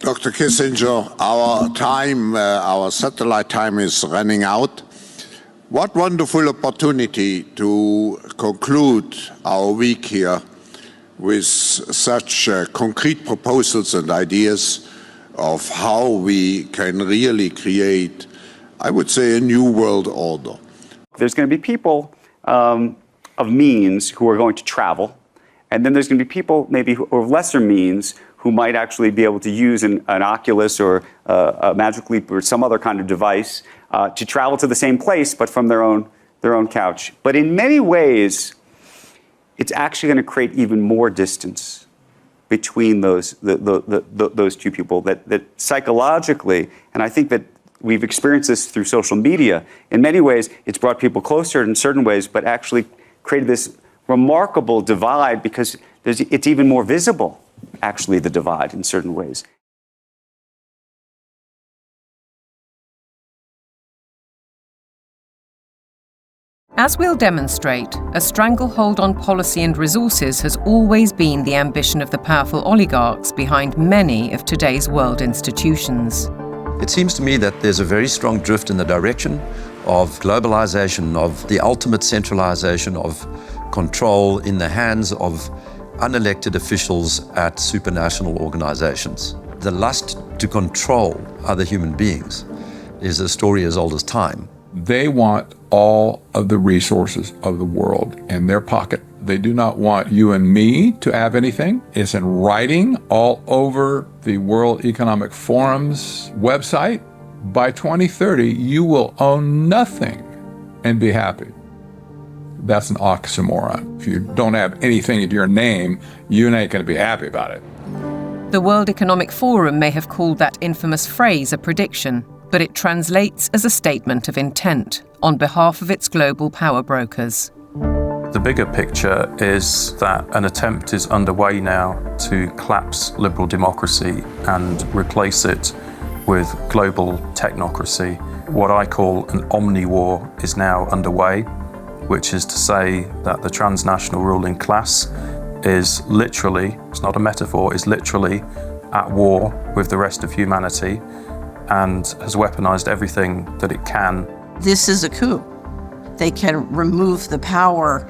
Dr. Kissinger, our satellite time is running out. What wonderful opportunity to conclude our week here with such concrete proposals and ideas of how we can really create, I would say, a new world order. There's going to be people of means who are going to travel, and then there's going to be people maybe who are lesser means who might actually be able to use an Oculus or a Magic Leap or some other kind of device to travel to the same place, but from their own couch. But in many ways, it's actually going to create even more distance between those two people. That psychologically, and I think that we've experienced this through social media. In many ways, it's brought people closer in certain ways, but actually created this remarkable divide because it's even more visible, actually, the divide in certain ways. As we'll demonstrate, a stranglehold on policy and resources has always been the ambition of the powerful oligarchs behind many of today's world institutions. It seems to me that there's a very strong drift in the direction of globalization, of the ultimate centralization of control in the hands of unelected officials at supranational organizations. The lust to control other human beings is a story as old as time. They want all of the resources of the world in their pocket. They do not want you and me to have anything. It's in writing all over the World Economic Forum's website. By 2030, you will own nothing and be happy. That's an oxymoron. If you don't have anything in your name, you ain't going to be happy about it. The World Economic Forum may have called that infamous phrase a prediction, but it translates as a statement of intent on behalf of its global power brokers. The bigger picture is that an attempt is underway now to collapse liberal democracy and replace it with global technocracy. What I call an omni-war is now underway, which is to say that the transnational ruling class is literally, it's not a metaphor, is literally at war with the rest of humanity and has weaponized everything that it can. This is a coup. They can remove the power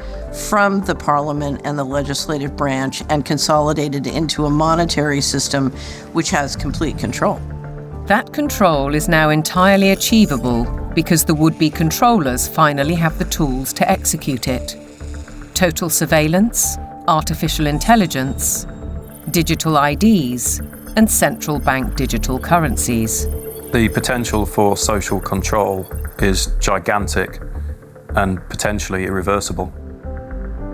from the parliament and the legislative branch and consolidate it into a monetary system which has complete control. That control is now entirely achievable because the would-be controllers finally have the tools to execute it. Total surveillance, artificial intelligence, digital IDs, and central bank digital currencies. The potential for social control is gigantic and potentially irreversible.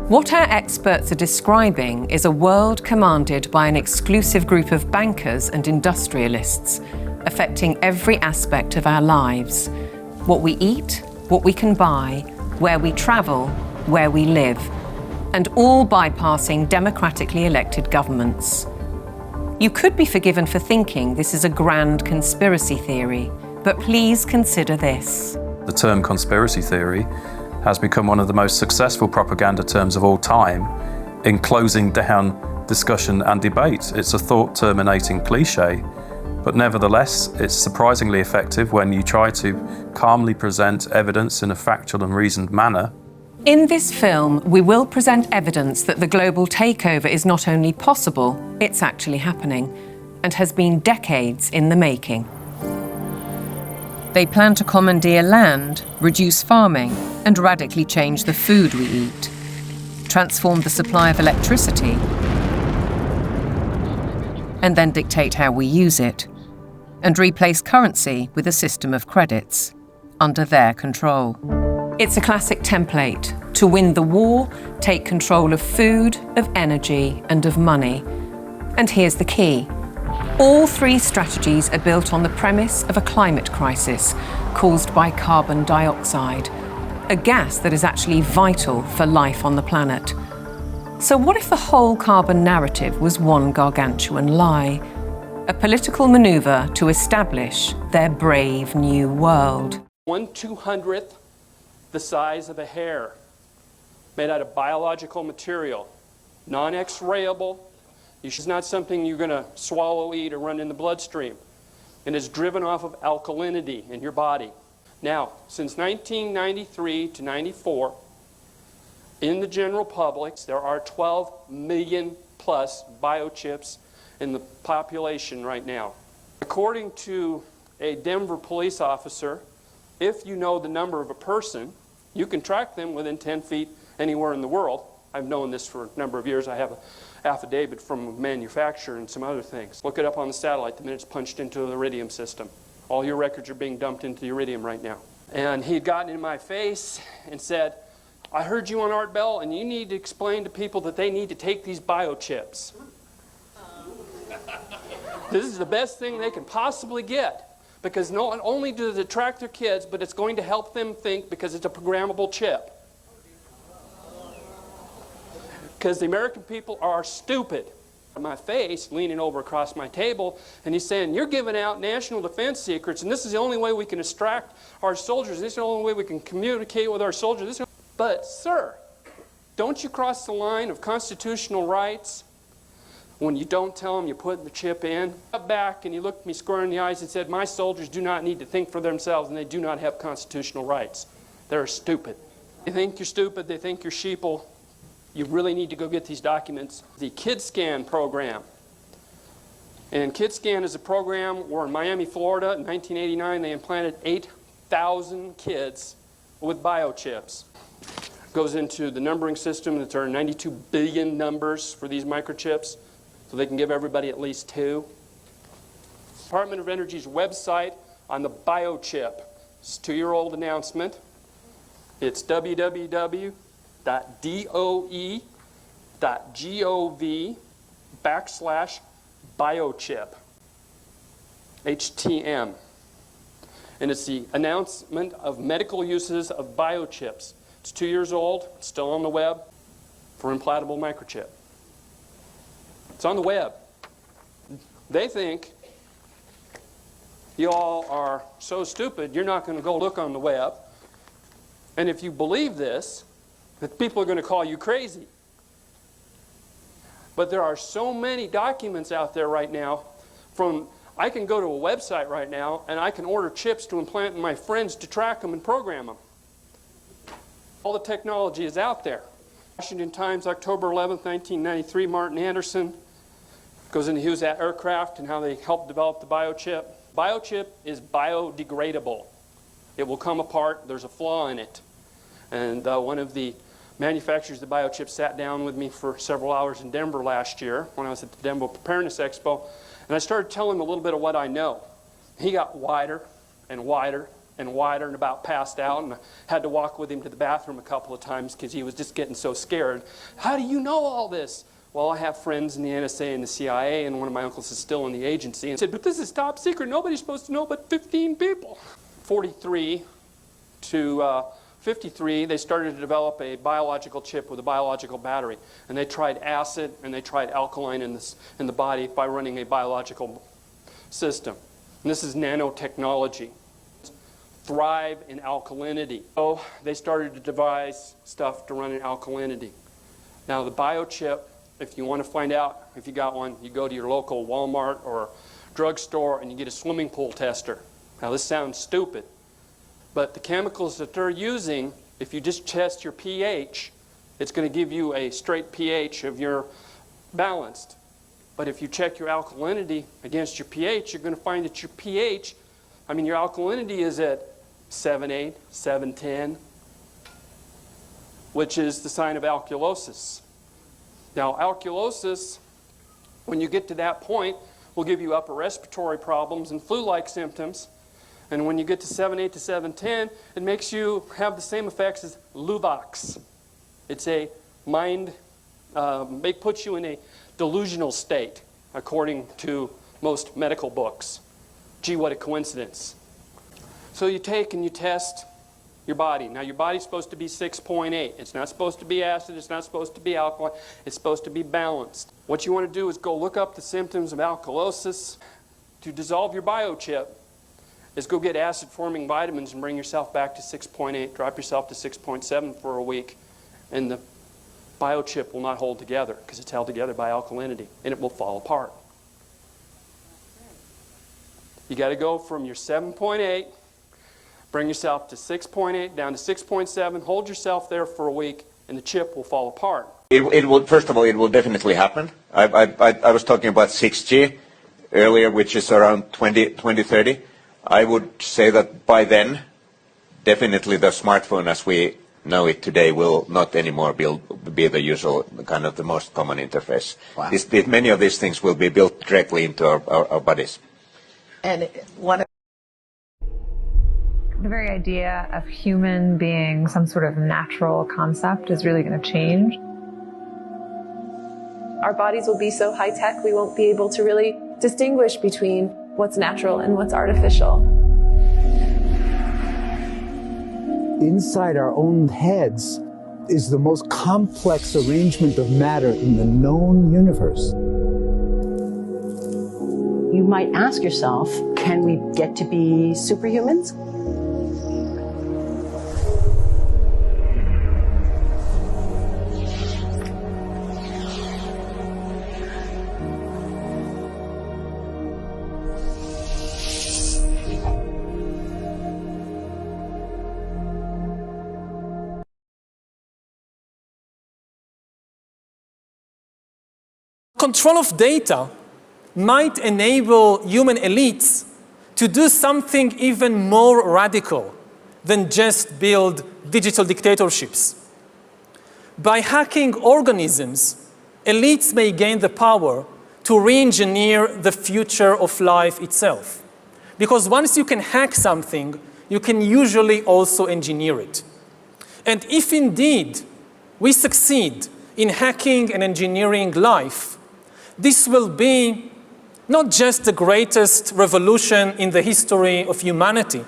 What our experts are describing is a world commanded by an exclusive group of bankers and industrialists, affecting every aspect of our lives. What we eat, what we can buy, where we travel, where we live, and all bypassing democratically elected governments. You could be forgiven for thinking this is a grand conspiracy theory, but please consider this. The term conspiracy theory has become one of the most successful propaganda terms of all time in closing down discussion and debate. It's a thought-terminating cliche, but nevertheless, it's surprisingly effective when you try to calmly present evidence in a factual and reasoned manner. In this film, we will present evidence that the global takeover is not only possible, it's actually happening, and has been decades in the making. They plan to commandeer land, reduce farming, and radically change the food we eat, transform the supply of electricity, and then dictate how we use it, and replace currency with a system of credits, under their control. It's a classic template. To win the war, take control of food, of energy, and of money. And here's the key. All three strategies are built on the premise of a climate crisis caused by carbon dioxide, a gas that is actually vital for life on the planet. So what if the whole carbon narrative was one gargantuan lie? A political maneuver to establish their brave new world. 1/200th the size of a hair, made out of biological material, non-X-rayable, It's not something you're going to swallow, eat, or run in the bloodstream. And it's driven off of alkalinity in your body. Now, since 1993 to 94, in the general public, there are 12 million plus biochips in the population right now. According to a Denver police officer, if you know the number of a person, you can track them within 10 feet anywhere in the world. I've known this for a number of years. I have an affidavit from a manufacturer and some other things. Look it up on the satellite the minute it's punched into the iridium system. All your records are being dumped into the iridium right now. And he'd gotten in my face and said, I heard you on Art Bell, and you need to explain to people that they need to take these biochips. This is the best thing they can possibly get, because not only does it track their kids, but it's going to help them think because it's a programmable chip. Because the American people are stupid. My face, leaning over across my table, and he's saying, you're giving out national defense secrets, and this is the only way we can extract our soldiers. This is the only way we can communicate with our soldiers. But, sir, don't you cross the line of constitutional rights when you don't tell them you're putting the chip in? Up back and you looked me square in the eyes and said, my soldiers do not need to think for themselves, and they do not have constitutional rights. They're stupid. They think you're stupid. They think you're sheeple. You really need to go get these documents. The KidScan program. And KidScan is a program where in Miami, Florida, in 1989, they implanted 8,000 kids with biochips. Goes into the numbering system that there are 92 billion numbers for these microchips, so they can give everybody at least 2. Department of Energy's website on the biochip. It's a 2-year-old announcement. It's www.doe.gov/biochip. HTM. And it's the announcement of medical uses of biochips. It's 2 years old, it's still on the web for implantable microchip. It's on the web. They think you all are so stupid you're not going to go look on the web. And if you believe this, that people are going to call you crazy. But there are so many documents out there right now I can go to a website right now and I can order chips to implant in my friends to track them and program them. All the technology is out there. Washington Times, October 11th, 1993, Martin Anderson goes into Hughes Aircraft and how they helped develop the biochip. Biochip is biodegradable. It will come apart. There's a flaw in it. And one of the manufacturers of the biochip sat down with me for several hours in Denver last year when I was at the Denver Preparedness Expo. And I started telling him a little bit of what I know. He got wider and wider and wider and about passed out, and I had to walk with him to the bathroom a couple of times because he was just getting so scared. How do you know all this? Well, I have friends in the NSA and the CIA, and one of my uncles is still in the agency. And said, but this is top secret. Nobody's supposed to know but 15 people. 43 to 53, they started to develop a biological chip with a biological battery. And they tried acid and they tried alkaline in the body by running a biological system. And this is nanotechnology. Thrive in alkalinity. So they started to devise stuff to run in alkalinity. Now the biochip, if you want to find out if you got one, you go to your local Walmart or drugstore and you get a swimming pool tester. Now this sounds stupid, but the chemicals that they're using, if you just test your pH, it's going to give you a straight pH of your balanced. But if you check your alkalinity against your pH, you're going to find that your pH, your alkalinity is at 7.8, 7.10, which is the sign of alkalosis. Now, alkalosis, when you get to that point, will give you upper respiratory problems and flu-like symptoms. And when you get to 7.8 to 7.10, it makes you have the same effects as Luvox. It's a it puts you in a delusional state, according to most medical books. Gee, what a coincidence. So you take and you test your body. Now your body's supposed to be 6.8. It's not supposed to be acid, it's not supposed to be alkaline, it's supposed to be balanced. What you want to do is go look up the symptoms of alkalosis. To dissolve your biochip is go get acid-forming vitamins and bring yourself back to 6.8, drop yourself to 6.7 for a week. And the biochip will not hold together because it's held together by alkalinity, and it will fall apart. You got to go from your 7.8, bring yourself to 6.8, down to 6.7, hold yourself there for a week, and the chip will fall apart. It will, first of all, it will definitely happen. I was talking about 6G earlier, which is around 2030. I would say that by then, definitely the smartphone as we know it today will not anymore be the usual, kind of the most common interface. Wow. Many of these things will be built directly into our bodies. And one of the very idea of human being some sort of natural concept is really going to change. Our bodies will be so high-tech, we won't be able to really distinguish between what's natural and what's artificial. Inside our own heads is the most complex arrangement of matter in the known universe. You might ask yourself, can we get to be superhumans? Control of data might enable human elites to do something even more radical than just build digital dictatorships. By hacking organisms, elites may gain the power to re-engineer the future of life itself. Because once you can hack something, you can usually also engineer it. And if indeed we succeed in hacking and engineering life, this will be not just the greatest revolution in the history of humanity.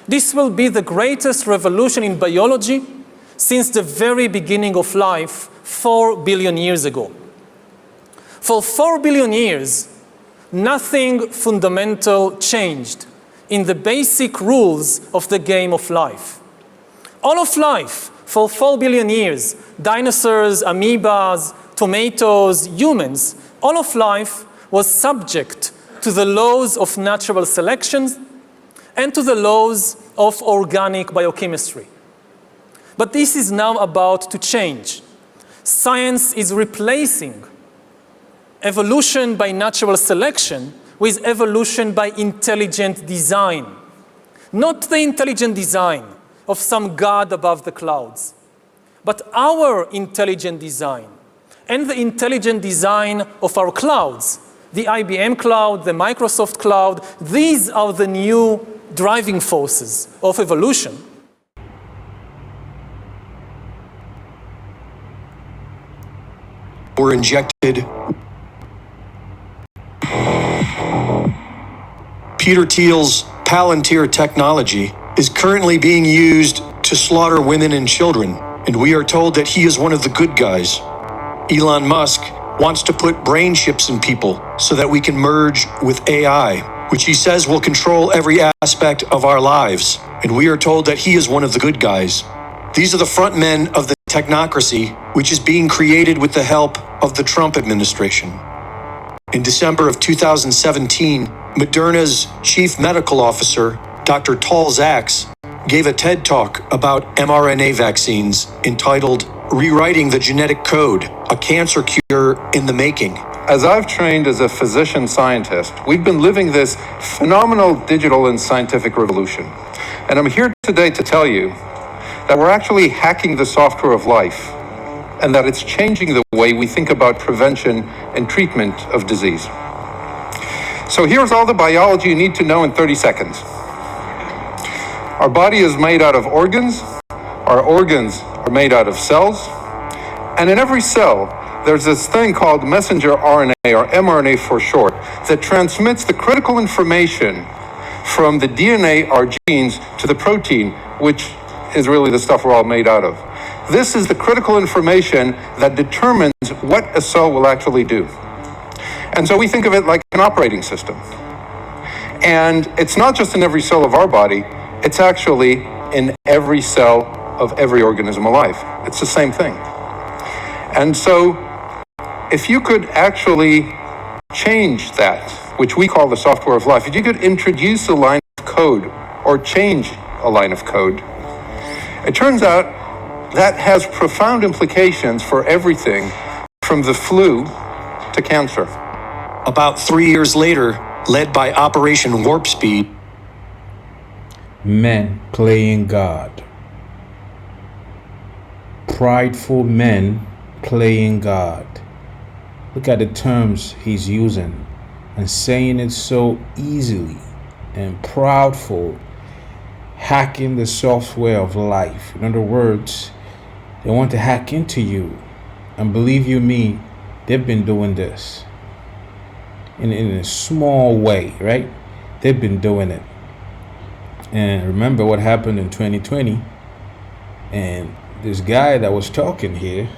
This will be the greatest revolution in biology since the very beginning of life 4 billion years ago. For 4 billion years, nothing fundamental changed in the basic rules of the game of life. All of life, for 4 billion years, dinosaurs, amoebas, tomatoes, humans, all of life was subject to the laws of natural selection and to the laws of organic biochemistry. But this is now about to change. Science is replacing evolution by natural selection with evolution by intelligent design. Not the intelligent design of some god above the clouds, but our intelligent design and the intelligent design of our clouds, the IBM cloud, the Microsoft cloud. These are the new driving forces of evolution. Were injected. Peter Thiel's Palantir technology is currently being used to slaughter women and children, and we are told that he is one of the good guys. Elon Musk wants to put brain chips in people so that we can merge with AI, which he says will control every aspect of our lives. And we are told that he is one of the good guys. These are the front men of the technocracy, which is being created with the help of the Trump administration. In December of 2017, Moderna's chief medical officer, Dr. Tal Zaks, gave a TED Talk about mRNA vaccines entitled Rewriting the Genetic Code, a Cancer Cure in the Making. As I've trained as a physician scientist, we've been living this phenomenal digital and scientific revolution. And I'm here today to tell you that we're actually hacking the software of life and that it's changing the way we think about prevention and treatment of disease. So here's all the biology you need to know in 30 seconds. Our body is made out of organs. Our organs are made out of cells. And in every cell, there's this thing called messenger RNA, or mRNA for short, that transmits the critical information from the DNA, our genes, to the protein, which is really the stuff we're all made out of. This is the critical information that determines what a cell will actually do. And so we think of it like an operating system. And it's not just in every cell of our body, it's actually in every cell of every organism alive. It's the same thing. And so, if you could actually change that, which we call the software of life, if you could introduce a line of code or change a line of code, it turns out that has profound implications for everything from the flu to cancer. About 3 years later, led by Operation Warp Speed, men playing God. Prideful men playing God. Look at the terms he's using and saying it so easily. And proudful, hacking the software of life. In other words, they want to hack into you. And believe you me, they've been doing this in a small way, right? They've been doing it. And remember what happened in 2020. And this guy that was talking here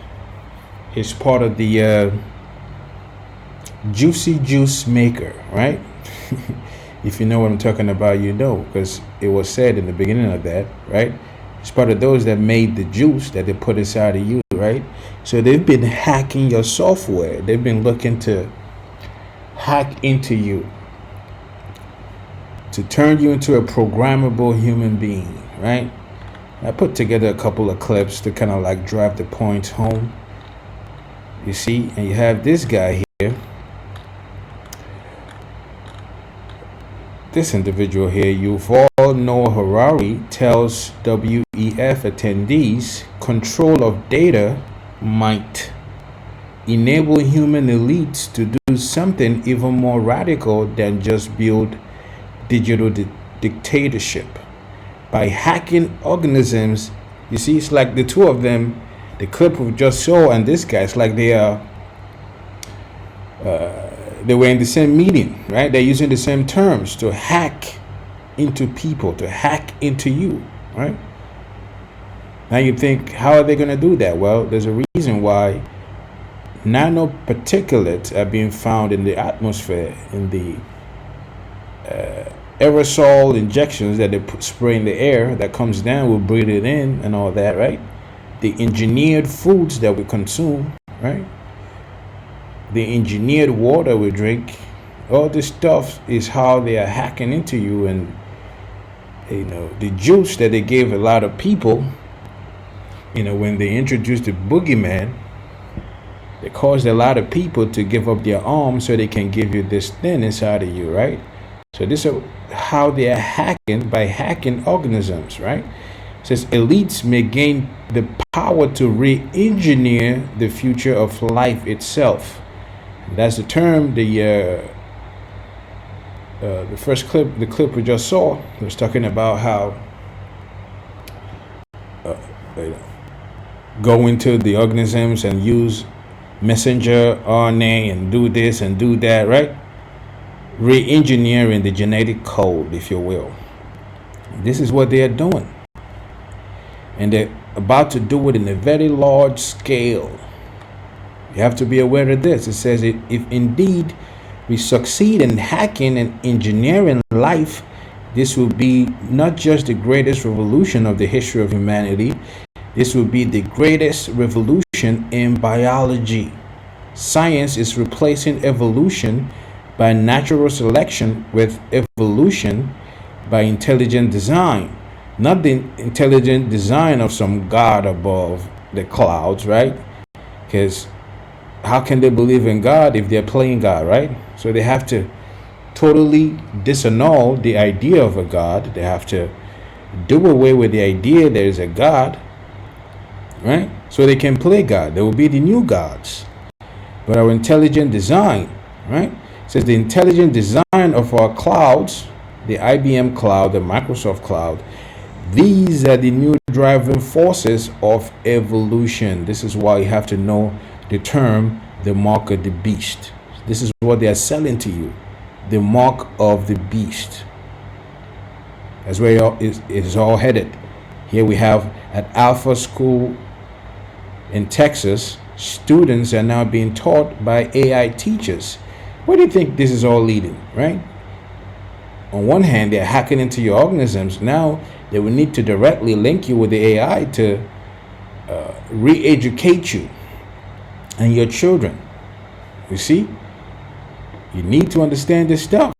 is part of the juicy juice maker, right? If you know what I'm talking about, you know, because it was said in the beginning of that, right? It's part of those that made the juice that they put inside of you, right? So they've been hacking your software. They've been looking to hack into you, to turn you into a programmable human being, right? I put together a couple of clips to kind of like drive the points home. You see, and you have this guy here. This individual here, Yuval Noah Harari, tells WEF attendees control of data might enable human elites to do something even more radical than just build digital dictatorship. By hacking organisms, you see, it's like the two of them, the clip we just saw and this guy, it's like they were in the same meeting, right? They're using the same terms to hack into people, to hack into you, right? Now you think, how are they going to do that? Well, there's a reason why nanoparticulates are being found in the atmosphere, in the aerosol injections that they spray in the air that comes down, we'll breathe it in and all that, right? The engineered foods that we consume, right? The engineered water we drink, all this stuff is how they are hacking into you. And you know, the juice that they gave a lot of people, you know, when they introduced the boogeyman, they caused a lot of people to give up their arms so they can give you this thing inside of you, right? So this is how they are hacking, by hacking organisms, right? It says elites may gain the power to re-engineer the future of life itself. That's the term. The first clip, the clip we just saw, was talking about how go into the organisms and use messenger RNA and do this and do that, right? Re-engineering the genetic code, if you will. This is what they are doing. And they're about to do it in a very large scale. You have to be aware of this. It says, if indeed we succeed in hacking and engineering life, this will be not just the greatest revolution of the history of humanity, this will be the greatest revolution in biology. Science is replacing evolution by natural selection with evolution by intelligent design. Not the intelligent design of some God above the clouds, right? Because how can they believe in God if they're playing God, right? So they have to totally disannul the idea of a God. They have to do away with the idea there is a God, right? So they can play God. They will be the new gods. But our intelligent design, right? It says the intelligent design of our clouds, the IBM cloud, the Microsoft cloud, these are the new driving forces of evolution. This is why you have to know the term, the mark of the beast. This is what they are selling to you, the mark of the beast. That's where it is all headed. Here we have at Alpha School in Texas, students are now being taught by AI teachers. Where do you think this is all leading, right? On one hand, they're hacking into your organisms. Now they will need to directly link you with the AI to re-educate you and your children. You see, you need to understand this stuff.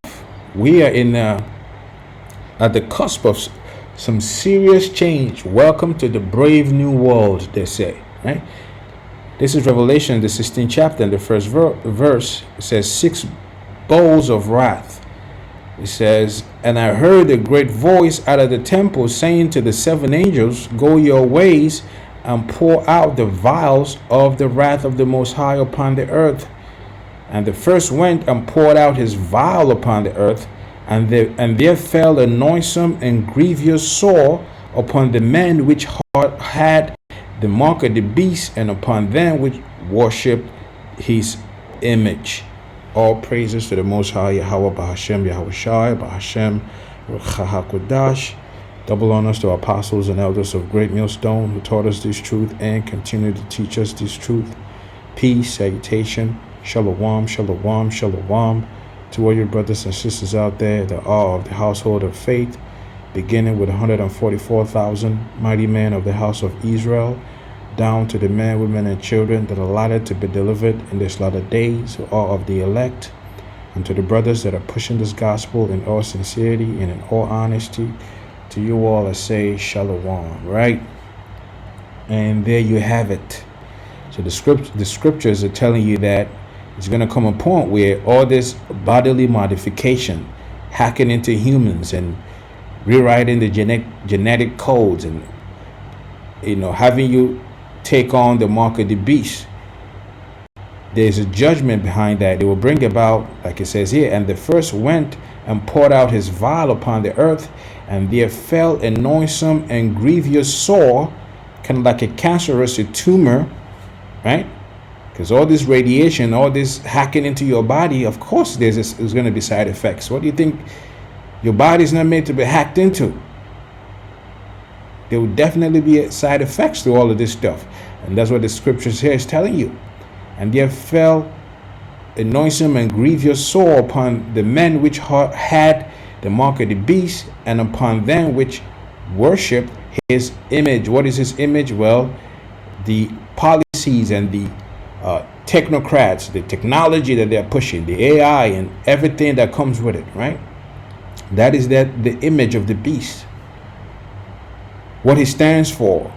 We are at the cusp of some serious change. Welcome to the brave new world, they say, right? This is Revelation, the 16th chapter, and the first verse. It says, 6 bowls of wrath. It says, and I heard a great voice out of the temple saying to the 7 angels, go your ways and pour out the vials of the wrath of the Most High upon the earth. And the first went and poured out his vial upon the earth, and there fell a noisome and grievous sore upon the men which had the mark of the beast, and upon them which worshipped his image. All praises to the Most High, Yahweh Bahashem, Yahweh Shai, Bahashem, Ruchahakodash. Double honors to our apostles and elders of Great Millstone who taught us this truth and continue to teach us this truth. Peace, salutation, shalom, shalom, shalom to all your brothers and sisters out there that are of the household of faith, beginning with 144,000 mighty men of the house of Israel, down to the men, women, and children that are allotted to be delivered in this latter days, who are of the elect, and to the brothers that are pushing this gospel in all sincerity and in all honesty. To you all, I say shalom, right? And there you have it. So the scriptures are telling you that it's going to come a point where all this bodily modification, hacking into humans and rewriting the genetic codes, and having you take on the mark of the beast, there's a judgment behind that. It will bring about, like it says here, and the first went and poured out his vial upon the earth, and there fell a noisome and grievous sore, kind of like a cancerous tumor, right? Because all this radiation, all this hacking into your body, of course there's going to be side effects. What do you think your body's not made to be hacked into? There will definitely be side effects to all of this stuff. And that's what the scriptures here is telling you. And there fell a noisome and grievous sore upon the men which had the mark of the beast, and upon them which worship his image. What is his image? Well, the policies and the technocrats, the technology that they're pushing, the AI and everything that comes with it, right? That is the image of the beast. What he stands for,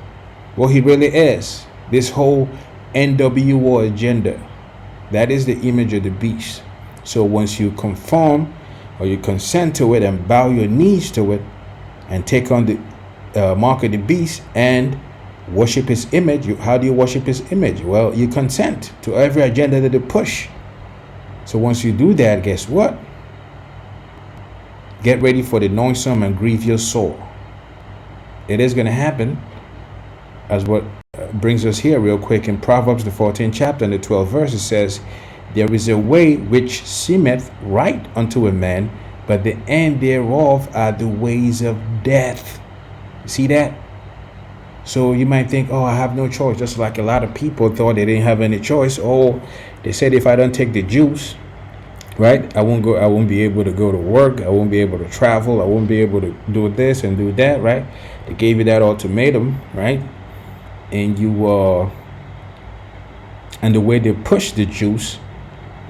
what he really is, this whole NWO agenda, that is the image of the beast. So once you conform or you consent to it and bow your knees to it and take on the mark of the beast and worship his image, how do you worship his image? Well, you consent to every agenda that they push. So once you do that, guess what? Get ready for the noisome and grievous sore. It is going to happen, as what brings us here real quick in Proverbs, the 14th chapter and the 12th verse. It says, there is a way which seemeth right unto a man, but the end thereof are the ways of death. See that? So you might think, oh, I have no choice. Just like a lot of people thought they didn't have any choice. Oh, they said if I don't take the juice, right, I won't be able to go to work. I won't be able to travel. I won't be able to do this and do that, right? They gave you that ultimatum, right? And and the way they pushed the juice,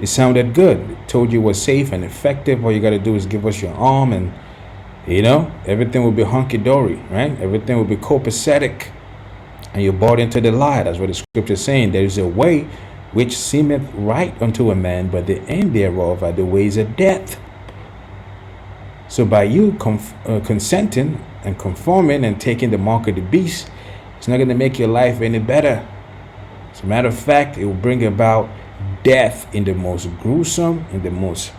it sounded good. It told you it was safe and effective. All you got to do is give us your arm, and everything will be hunky-dory, right? Everything will be copacetic, and you're bought into the lie. That's what the scripture is saying. There is a way which seemeth right unto a man, but the end thereof are the ways of death. So by you consenting and conforming and taking the mark of the beast, it's not going to make your life any better. As a matter of fact, it will bring about death in the most gruesome, in the most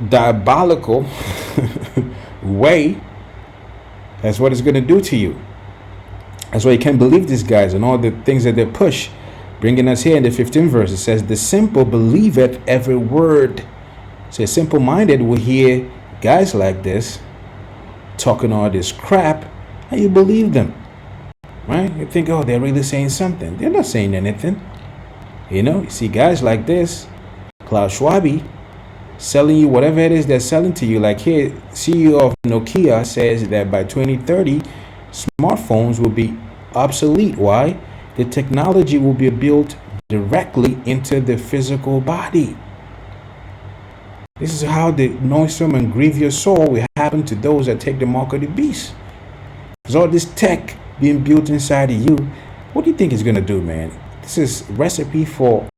diabolical way. That's what it's going to do to you. That's why you can't believe these guys and all the things that they push. Bringing us here in the 15th verse, it says, the simple believeth every word. So simple-minded will hear guys like this talking all this crap, and you believe them, right? You think, oh, they're really saying something. They're not saying anything. You see guys like this, Klaus Schwab, selling you whatever it is they're selling to you. Like here, CEO of Nokia says that by 2030, smartphones will be obsolete. Why? the technology will be built directly into the physical body. This is how the noisome and grievous soul will happen to those that take the mark of the beast. Because all this tech being built inside of you, what do you think it's going to do, man? This is recipe for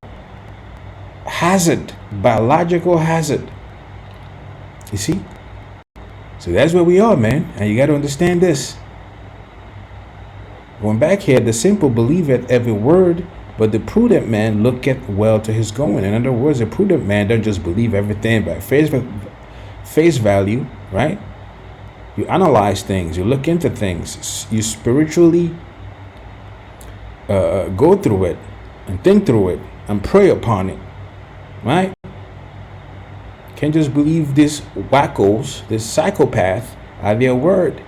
hazard, biological hazard. You see? So that's where we are, man. And you got to understand this. Going back here, the simple believeth every word, but the prudent man looketh well to his going. In other words, a prudent man don't just believe everything by face value, right? You analyze things, you look into things, you spiritually go through it and think through it and pray upon it, right? Can't just believe these wackos, this psychopath, at their word,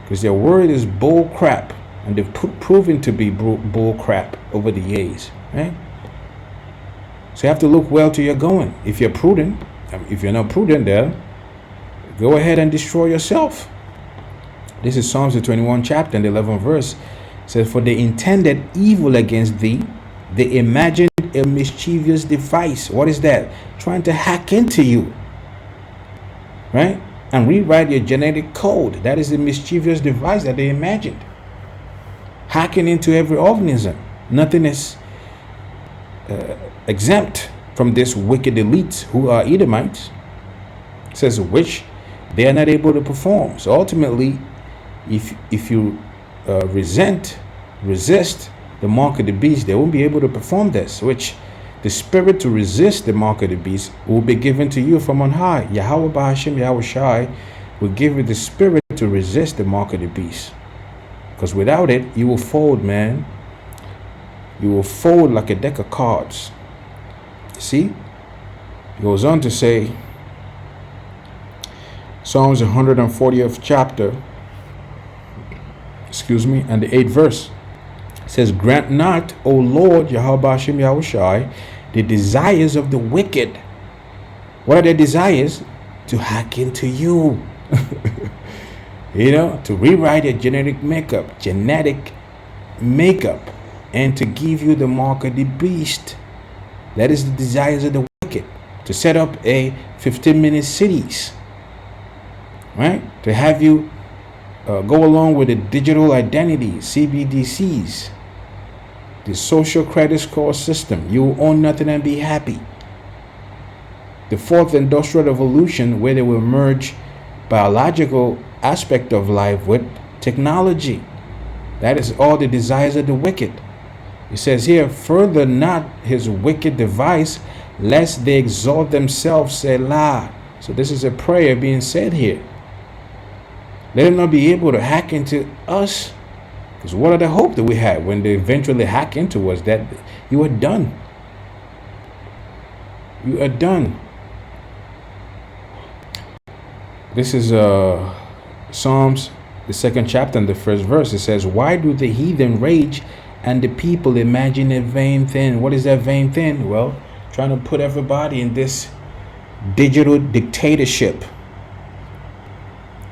because their word is bull crap, and they've proven to be bull crap over the years, right? So you have to look well to your going. If you're prudent, if you're not prudent, then go ahead and destroy yourself. This is Psalms the 21 chapter and the 11th verse. It says, for they intended evil against thee, they imagined a mischievous device. What is that? Trying to hack into you, right? And rewrite your genetic code. That is the mischievous device that they imagined. Hacking into every organism. Nothing is exempt from this wicked elites who are Edomites. It says, which they are not able to perform. So ultimately, if you resist the mark of the beast, they won't be able to perform this, which the spirit to resist the mark of the beast will be given to you from on high. Yahweh Bahashim Yahweh Shai will give you the spirit to resist the mark of the beast. Because without it, you will fold, man. You will fold like a deck of cards. See? He goes on to say, Psalms 140th chapter, and the 8th verse. It says, grant not, O Lord, Yahweh Hashem Yahweh Shai, the desires of the wicked. What are their desires? To hack into you. To rewrite your genetic makeup, and to give you the mark of the beast. That is the desires of the wicked. To set up a 15-minute cities, right? To have you go along with the digital identity, CBDCs, the social credit score system. You will own nothing and be happy. The fourth industrial revolution, where they will merge biological aspect of life with technology. That is all the desires of the wicked. It says here, further not his wicked device, lest they exalt themselves, Selah. So this is a prayer being said here. Let them not be able to hack into us. Because what are the hope that we have when they eventually hack into us? That you are done. You are done. This is Psalms, the 2nd chapter and the 1st verse. It says, why do the heathen rage and the people imagine a vain thing? What is that vain thing? Well, trying to put everybody in this digital dictatorship.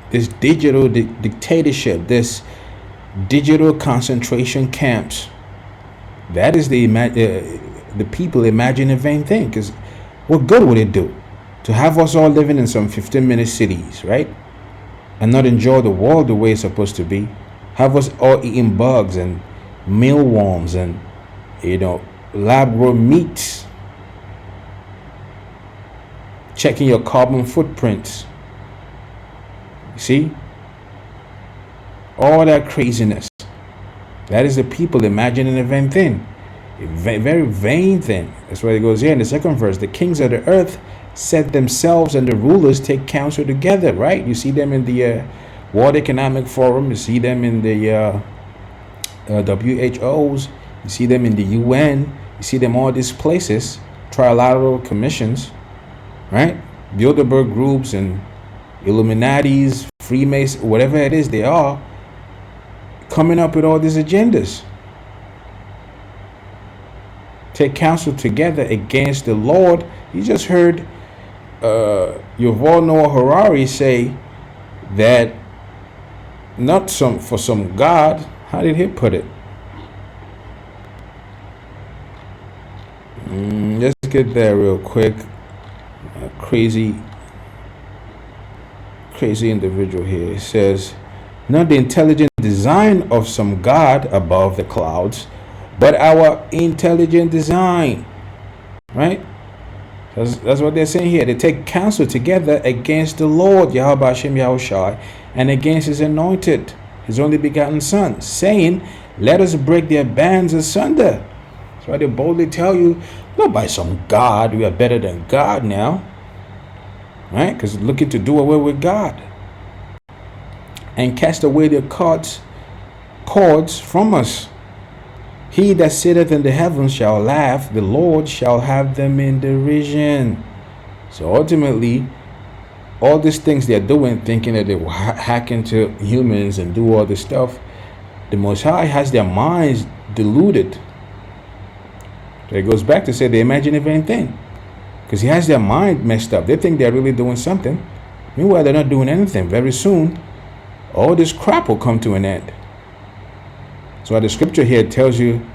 This digital dictatorship, this digital concentration camps. That is the people imagine a vain thing. Because what good would it do to have us all living in some 15-minute cities, right? And not enjoy the world the way it's supposed to be. Have us all eating bugs and mealworms and, lab-grown meats. Checking your carbon footprints. See? All that craziness. That is the people imagining a vain thing. A very vain thing. That's why it goes here in the 2nd verse. The kings of the earth set themselves and the rulers take counsel together, right? You see them in the World Economic Forum. You see them in the WHOs. You see them in the UN. You see them all these places. Trilateral commissions, right? Bilderberg groups and Illuminatis, Freemasons, whatever it is they are, coming up with all these agendas. Take counsel together against the Lord. You just heard Yuval Noah Harari say that for some God, how did he put it? Let's get there real quick. Crazy individual here. It says, not the intelligent design of some God above the clouds, but our intelligent design. Right? That's what they're saying here. They take counsel together against the Lord, Yahweh Hashem Yahushai, and against his anointed, his only begotten Son, saying, let us break their bands asunder. That's why they boldly tell you, not by some God, we are better than God now. Right? Because looking to do away with God. And cast away their cords from us. He that sitteth in the heavens shall laugh, the Lord shall have them in derision. So ultimately, all these things they're doing, thinking that they will hack into humans and do all this stuff, the Most High has their minds deluded. So it goes back to say they imagine a vain thing. Because he has their mind messed up. They think they're really doing something. Meanwhile, they're not doing anything. Very soon, all this crap will come to an end. So the scripture here tells you,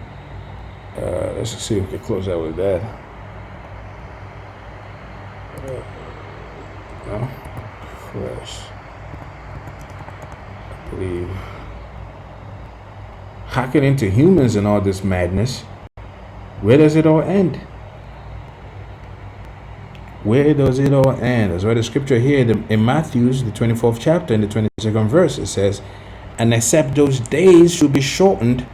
let's see if we can close out with that. No? Fresh. I believe. Hacking into humans and all this madness, where does it all end? Where does it all end? That's why the scripture here in Matthew, the 24th chapter, in the 22nd verse, it says, and except those days should be shortened,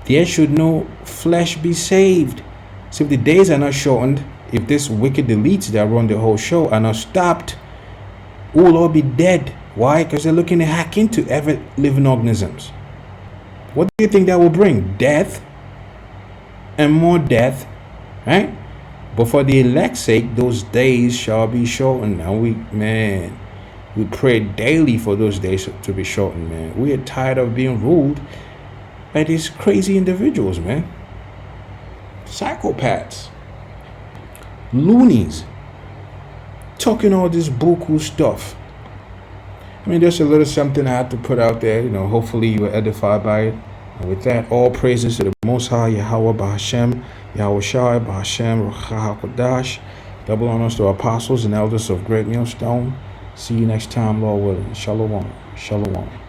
there should no flesh be saved. So if the days are not shortened, if this wicked elites that run the whole show are not stopped, we'll all be dead. Why? Because they're looking to hack into every living organisms. What do you think that will bring? Death and more death, right? But for the elect's sake, those days shall be shortened. And we pray daily for those days to be shortened, man. We are tired of being ruled by these crazy individuals, man. Psychopaths. Loonies. Talking all this buku stuff. I mean, there's a little something I have to put out there. Hopefully you were edified by it. And with that, all praises to the Most High, Yahweh B'Hashem, Yahweh Shai, B'Hashem, Ruach HaKodash. Double honors to apostles and elders of Great Millstone. See you next time, Lord willing. Shalom. Shalom.